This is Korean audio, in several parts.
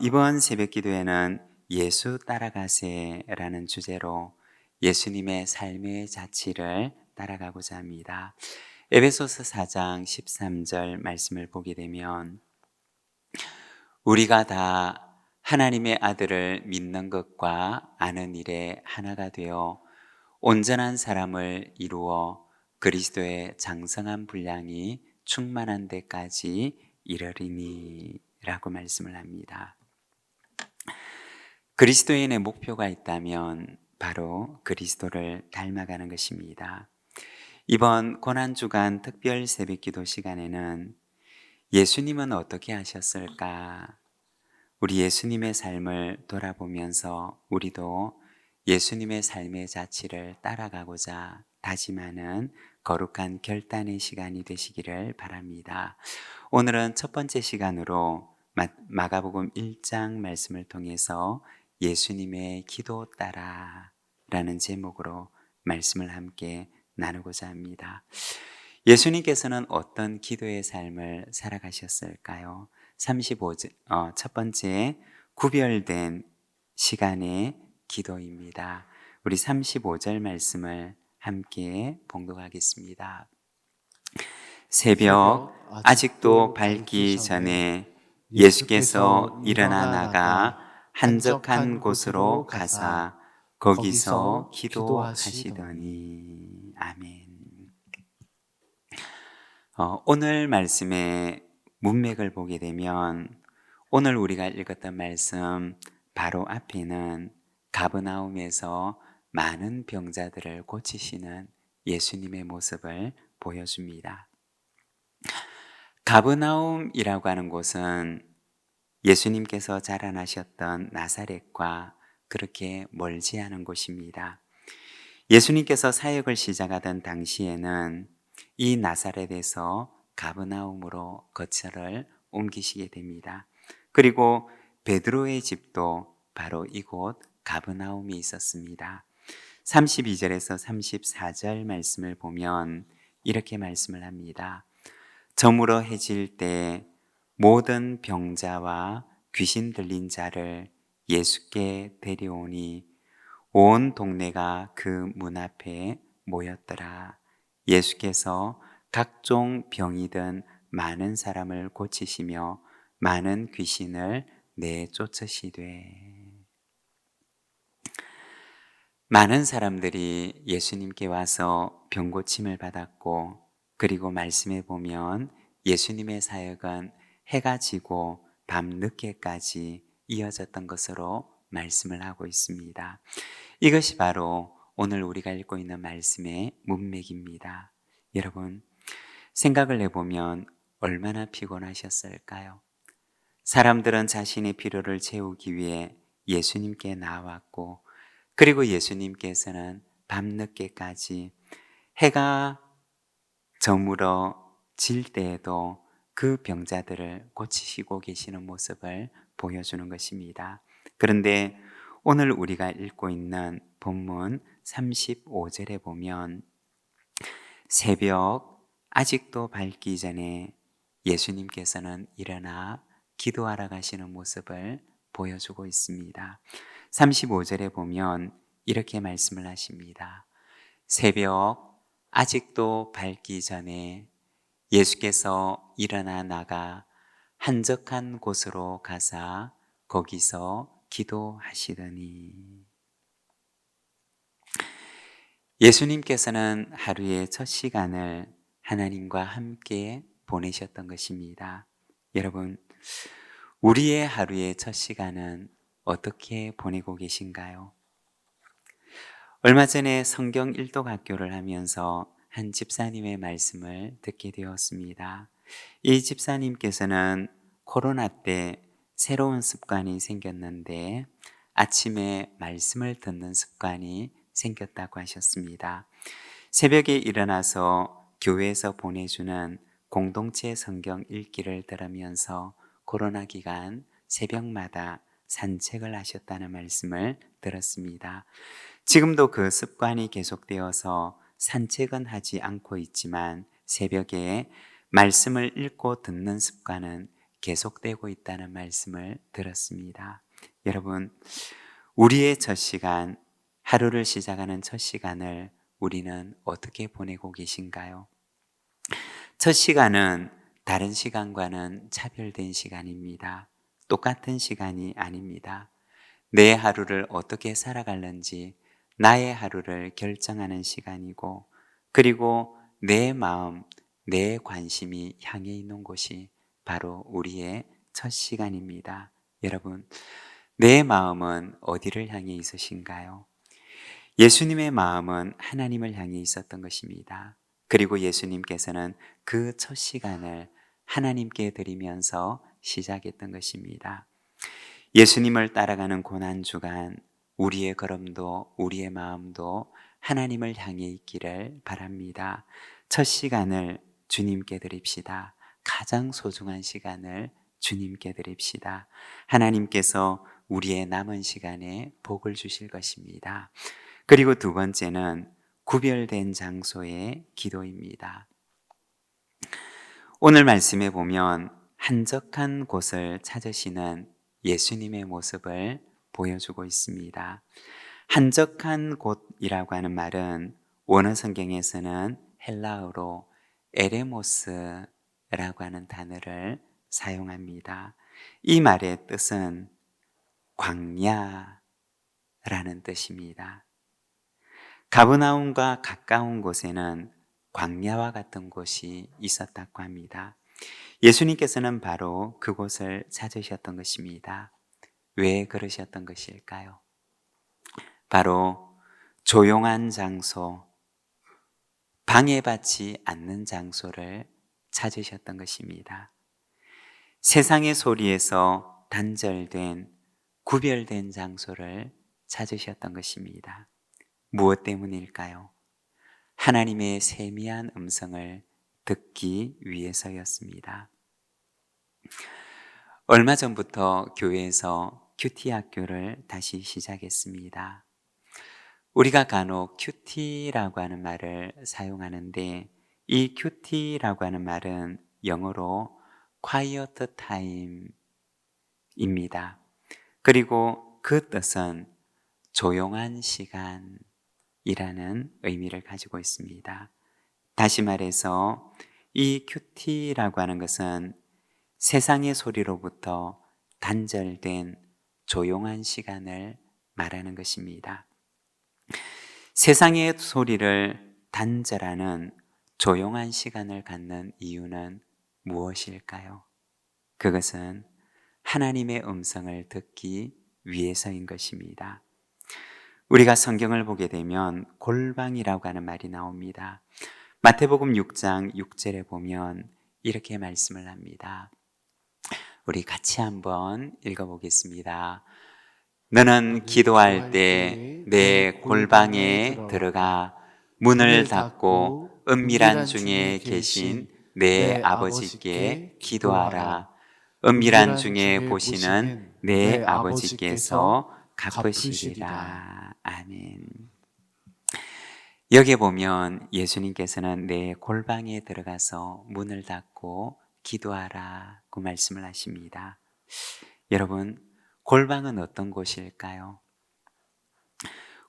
이번 새벽 기도에는 예수 따라가세라는 주제로 예수님의 삶의 자취를 따라가고자 합니다. 에베소서 4장 13절 말씀을 보게 되면 우리가 다 하나님의 아들을 믿는 것과 아는 일에 하나가 되어 온전한 사람을 이루어 그리스도의 장성한 분량이 충만한 데까지 이르리니 라고 말씀을 합니다. 그리스도인의 목표가 있다면 바로 그리스도를 닮아가는 것입니다. 이번 고난주간 특별 새벽기도 시간에는 예수님은 어떻게 하셨을까? 우리 예수님의 삶을 돌아보면서 우리도 예수님의 삶의 자취를 따라가고자 다짐하는 거룩한 결단의 시간이 되시기를 바랍니다. 오늘은 첫 번째 시간으로 마가복음 1장 말씀을 통해서 예수님의 기도 따라 라는 제목으로 말씀을 함께 나누고자 합니다. 예수님께서는 어떤 기도의 삶을 살아가셨을까요? 첫 번째 구별된 시간의 기도입니다. 우리 35절 말씀을 함께 봉독하겠습니다. 새벽 아직도 밝기 전에 예수께서 일어나 나가 한적한 곳으로 가사 거기서 기도하시더니. 아멘. 오늘 말씀의 문맥을 보게 되면 오늘 우리가 읽었던 말씀 바로 앞에는 가버나움에서 많은 병자들을 고치시는 예수님의 모습을 보여줍니다. 가버나움이라고 하는 곳은 예수님께서 자라나셨던 나사렛과 그렇게 멀지 않은 곳입니다. 예수님께서 사역을 시작하던 당시에는 이 나사렛에서 가버나움으로 거처를 옮기시게 됩니다. 그리고 베드로의 집도 바로 이곳 가버나움이 있었습니다. 32절에서 34절 말씀을 보면 이렇게 말씀을 합니다. 저물어 해질 때 모든 병자와 귀신 들린 자를 예수께 데려오니 온 동네가 그 문 앞에 모였더라. 예수께서 각종 병이 든 많은 사람을 고치시며 많은 귀신을 내쫓으시되. 많은 사람들이 예수님께 와서 병 고침을 받았고, 그리고 말씀에 보면 예수님의 사역은 해가 지고 밤 늦게까지 이어졌던 것으로 말씀을 하고 있습니다. 이것이 바로 오늘 우리가 읽고 있는 말씀의 문맥입니다. 여러분, 생각을 해보면 얼마나 피곤하셨을까요? 사람들은 자신의 필요를 채우기 위해 예수님께 나왔고, 그리고 예수님께서는 밤늦게까지 해가 저물어 질 때에도 그 병자들을 고치시고 계시는 모습을 보여주는 것입니다. 그런데 오늘 우리가 읽고 있는 본문 35절에 보면 새벽 아직도 밝기 전에 예수님께서는 일어나 기도하러 가시는 모습을 보여주고 있습니다. 35절에 보면 이렇게 말씀을 하십니다. 새벽 아직도 밝기 전에 예수께서 일어나 나가 한적한 곳으로 가사 거기서 기도하시더니. 예수님께서는 하루의 첫 시간을 하나님과 함께 보내셨던 것입니다. 여러분, 우리의 하루의 첫 시간은 어떻게 보내고 계신가요? 얼마 전에 성경 일독 학교를 하면서 한 집사님의 말씀을 듣게 되었습니다. 이 집사님께서는 코로나 때 새로운 습관이 생겼는데 아침에 말씀을 듣는 습관이 생겼다고 하셨습니다. 새벽에 일어나서 교회에서 보내주는 공동체 성경 읽기를 들으면서 코로나 기간 새벽마다 산책을 하셨다는 말씀을 들었습니다. 지금도 그 습관이 계속되어서 산책은 하지 않고 있지만 새벽에 말씀을 읽고 듣는 습관은 계속되고 있다는 말씀을 들었습니다. 여러분, 우리의 첫 시간, 하루를 시작하는 첫 시간을 우리는 어떻게 보내고 계신가요? 첫 시간은 다른 시간과는 차별된 시간입니다. 똑같은 시간이 아닙니다. 내 하루를 어떻게 살아갈는지 나의 하루를 결정하는 시간이고, 그리고 내 마음, 내 관심이 향해 있는 곳이 바로 우리의 첫 시간입니다. 여러분, 내 마음은 어디를 향해 있으신가요? 예수님의 마음은 하나님을 향해 있었던 것입니다. 그리고 예수님께서는 그 첫 시간을 하나님께 드리면서 시작했던 것입니다. 예수님을 따라가는 고난주간, 우리의 걸음도 우리의 마음도 하나님을 향해 있기를 바랍니다. 첫 시간을 주님께 드립시다. 가장 소중한 시간을 주님께 드립시다. 하나님께서 우리의 남은 시간에 복을 주실 것입니다. 그리고 두 번째는 구별된 장소의 기도입니다. 오늘 말씀에 보면 한적한 곳을 찾으시는 예수님의 모습을 보여주고 있습니다. 한적한 곳이라고 하는 말은 원어 성경에서는 헬라어로 에레모스라고 하는 단어를 사용합니다. 이 말의 뜻은 광야라는 뜻입니다. 가브나움과 가까운 곳에는 광야와 같은 곳이 있었다고 합니다. 예수님께서는 바로 그곳을 찾으셨던 것입니다. 왜 그러셨던 것일까요? 바로 조용한 장소, 방해받지 않는 장소를 찾으셨던 것입니다. 세상의 소리에서 단절된, 구별된 장소를 찾으셨던 것입니다. 무엇 때문일까요? 하나님의 세미한 음성을 듣기 위해서였습니다. 얼마 전부터 교회에서 큐티 학교를 다시 시작했습니다. 우리가 간혹 큐티라고 하는 말을 사용하는데, 이 큐티라고 하는 말은 영어로 quiet time입니다. 그리고 그 뜻은 조용한 시간이라는 의미를 가지고 있습니다. 다시 말해서 이 큐티라고 하는 것은 세상의 소리로부터 단절된 조용한 시간을 말하는 것입니다. 세상의 소리를 단절하는 조용한 시간을 갖는 이유는 무엇일까요? 그것은 하나님의 음성을 듣기 위해서인 것입니다. 우리가 성경을 보게 되면 골방이라고 하는 말이 나옵니다. 마태복음 6장 6절에 보면 이렇게 말씀을 합니다. 우리 같이 한번 읽어보겠습니다. 너는 기도할 때 내 골방에 들어가 문을 닫고 은밀한 중에 계신 내 아버지께 기도하라. 은밀한 중에 보시는 내 아버지께서 갚으시리라. 아멘. 여기에 보면 예수님께서는 내 골방에 들어가서 문을 닫고 기도하라고 말씀을 하십니다. 여러분, 골방은 어떤 곳일까요?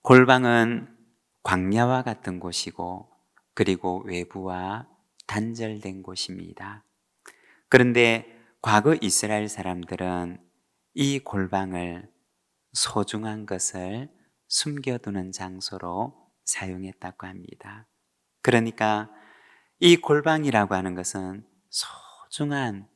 골방은 광야와 같은 곳이고, 그리고 외부와 단절된 곳입니다. 그런데 과거 이스라엘 사람들은 이 골방을 소중한 것을 숨겨두는 장소로 사용했다고 합니다. 그러니까 이 골방이라고 하는 것은 소중한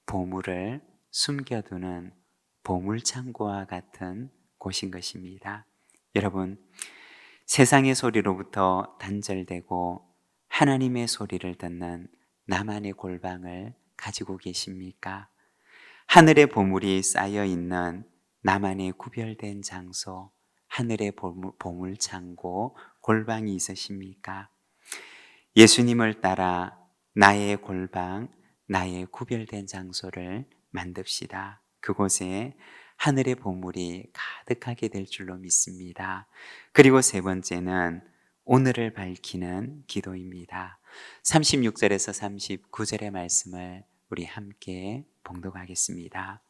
보물을 숨겨두는 보물창고와 같은 곳인 것입니다. 여러분, 세상의 소리로부터 단절되고 하나님의 소리를 듣는 나만의 골방을 가지고 계십니까? 하늘의 보물이 쌓여 있는 나만의 구별된 장소, 하늘의 보물창고, 골방이 있으십니까? 예수님을 따라 나의 골방, 나의 구별된 장소를 만듭시다. 그곳에 하늘의 보물이 가득하게 될 줄로 믿습니다. 그리고 세 번째는 오늘을 밝히는 기도입니다. 36절에서 39절의 말씀을 우리 함께 봉독하겠습니다.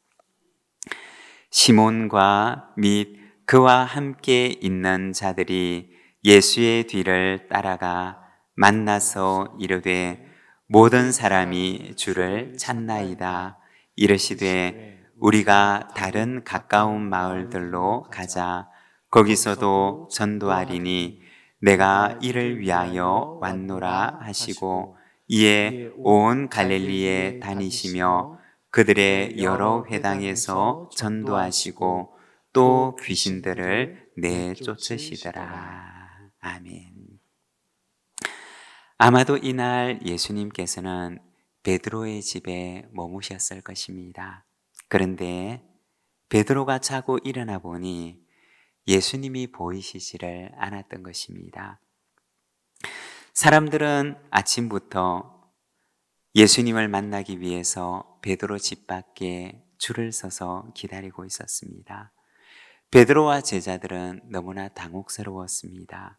시몬과 및 그와 함께 있는 자들이 예수의 뒤를 따라가 만나서 이르되 모든 사람이 주를 찾나이다. 이르시되 우리가 다른 가까운 마을들로 가자. 거기서도 전도하리니 내가 이를 위하여 왔노라 하시고 이에 온 갈릴리에 다니시며 그들의 여러 회당에서 전도하시고 또 귀신들을 내쫓으시더라. 아멘. 아마도 이날 예수님께서는 베드로의 집에 머무셨을 것입니다. 그런데 베드로가 자고 일어나 보니 예수님이 보이시지를 않았던 것입니다. 사람들은 아침부터 예수님을 만나기 위해서 베드로 집 밖에 줄을 서서 기다리고 있었습니다. 베드로와 제자들은 너무나 당혹스러웠습니다.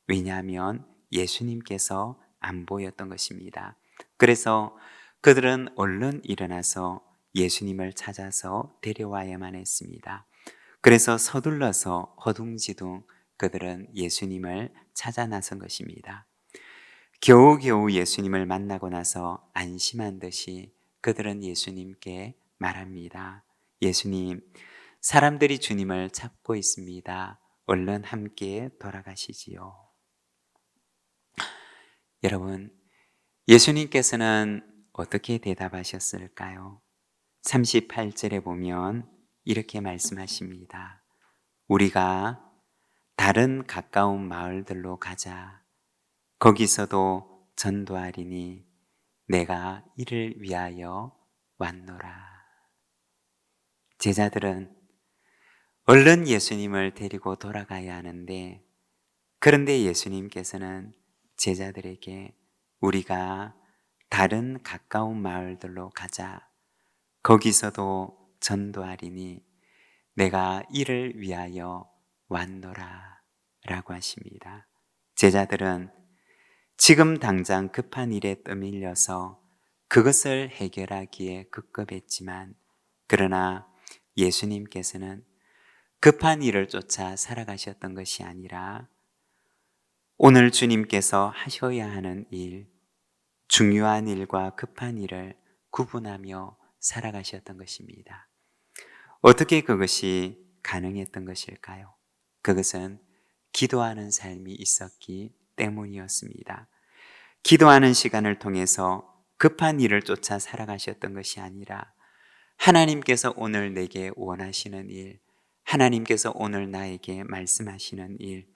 왜냐하면 예수님께서 안 보였던 것입니다. 그래서 그들은 얼른 일어나서 예수님을 찾아서 데려와야만 했습니다. 그래서 서둘러서 허둥지둥 그들은 예수님을 찾아 나선 것입니다. 겨우겨우 예수님을 만나고 나서 안심한 듯이 그들은 예수님께 말합니다. 예수님, 사람들이 주님을 찾고 있습니다. 얼른 함께 돌아가시지요. 여러분, 예수님께서는 어떻게 대답하셨을까요? 38절에 보면 이렇게 말씀하십니다. 우리가 다른 가까운 마을들로 가자. 거기서도 전도하리니 내가 이를 위하여 왔노라. 제자들은 얼른 예수님을 데리고 돌아가야 하는데, 그런데 예수님께서는 제자들에게 우리가 다른 가까운 마을들로 가자. 거기서도 전도하리니 내가 이를 위하여 왔노라 라고 하십니다. 제자들은 지금 당장 급한 일에 떠밀려서 그것을 해결하기에 급급했지만, 그러나 예수님께서는 급한 일을 쫓아 살아가셨던 것이 아니라 오늘 주님께서 하셔야 하는 일, 중요한 일과 급한 일을 구분하며 살아가셨던 것입니다. 어떻게 그것이 가능했던 것일까요? 그것은 기도하는 삶이 있었기 때문이었습니다. 기도하는 시간을 통해서 급한 일을 쫓아 살아가셨던 것이 아니라 하나님께서 오늘 내게 원하시는 일, 하나님께서 오늘 나에게 말씀하시는 일,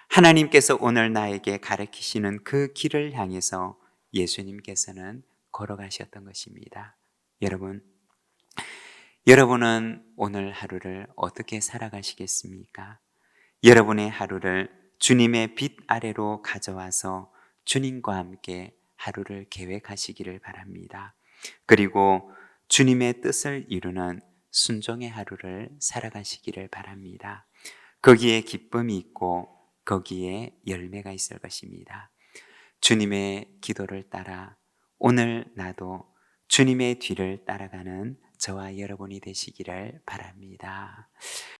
하나님께서 오늘 나에게 가르치시는 그 길을 향해서 예수님께서는 걸어가셨던 것입니다. 여러분은 오늘 하루를 어떻게 살아가시겠습니까? 여러분의 하루를 주님의 빛 아래로 가져와서 주님과 함께 하루를 계획하시기를 바랍니다. 그리고 주님의 뜻을 이루는 순종의 하루를 살아가시기를 바랍니다. 거기에 기쁨이 있고 거기에 열매가 있을 것입니다. 주님의 기도를 따라 오늘 나도 주님의 뒤를 따라가는 저와 여러분이 되시기를 바랍니다.